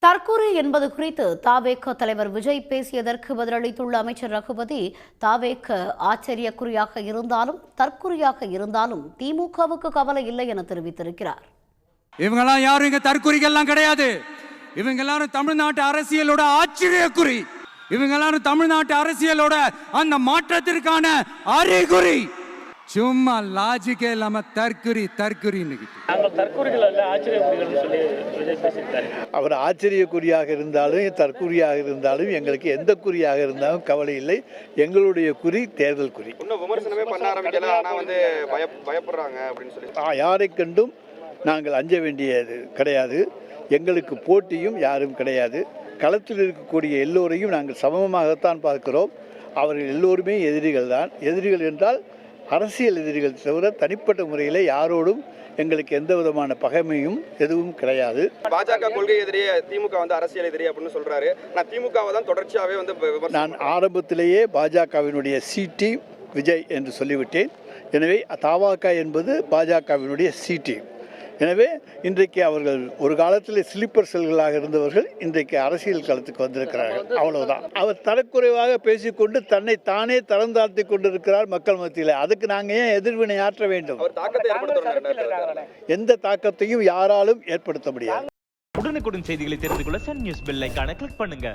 தற்கொலை என்பது குறித்து தாவேக தலைவர் விஜய் பேசியதற்கு பதிலளித்துள்ள அமைச்சர் ரகுபதி, தாவேக ஆச்சரியக்குறியாக இருந்தாலும் தற்குறியாக இருந்தாலும் திமுகவுக்கு கவலை இல்லை என தெரிவித்திருக்கிறார். இவங்கெல்லாம் யாரும் இங்க தற்குறிகள்லாம் கிடையாது. இவங்க எல்லாரும் தமிழ்நாட்டு அரசியலோட ஆச்சரியக்குறி. இவங்க எல்லாரும் தமிழ்நாட்டு அரசியலோட அந்த மாற்றத்திற்கான அறிகுறி. சும்மா லாஜிக்கே இல்லாம தற்குறி அவர் ஆச்சரியக்குறியாக இருந்தாலும் தற்குறியாக இருந்தாலும் எங்களுக்கு எந்த குறியாக இருந்தாலும் கவலை இல்லை. எங்களுடைய குறி தேர்தல் குறி. விமர்சனமே பண்ண ஆரம்பிக்கல, ஆனா பயப்படுறாங்க அப்படின்னு சொல்லி யாரை கண்டும் நாங்கள் அஞ்ச வேண்டியது கிடையாது. எங்களுக்கு போட்டியும் யாரும் கிடையாது. களத்தில் இருக்கக்கூடிய எல்லோரையும் நாங்கள் சமமாகத்தான் பார்க்கிறோம். அவர்கள் எல்லோருமே எதிரிகள் தான். எதிரிகள் என்றால் அரசியல் எதிரிகள் தவிர தனிப்பட்ட முறையில் யாரோடும் எங்களுக்கு எந்த விதமான பகைமையும் எதுவும் கிடையாது. பாஜக கொள்கை எதிரியே, திமுக அரசியல் எதிரி அப்படின்னு சொல்றாரு. நான் திமுகவை தான் தொடர்ச்சியாகவே நான் ஆரம்பத்திலேயே பாஜகவினுடைய சி டீம் விஜய் என்று சொல்லிவிட்டேன். எனவே தமாக என்பது பாஜகவினுடைய சி டீம். எனவே இன்றைக்கு அவர்கள் ஒரு காலத்தில் ஸ்லீப்பர் செல்களாக இருந்தவர்கள் இன்றைக்கு அரசியல் களத்துக்கு வந்திருக்கிறார்கள். அவ்வளவுதான். அவர் தரக்குறைவாக பேசிக்கொண்டு தன்னை தானே தரம் தாழ்த்தி கொண்டிருக்கிறார் மக்கள் மத்தியில். அதுக்கு நாங்கள் ஏன் எதிர்வினை ஆற்ற வேண்டும்? எந்த தாக்கத்தையும் யாராலும் ஏற்படுத்த முடியாது. உடனுக்குடன் செய்திகளை தெரிந்து கொள்ள சன் நியூஸ் பெல் ஐகானை கிளிக் பண்ணுங்க.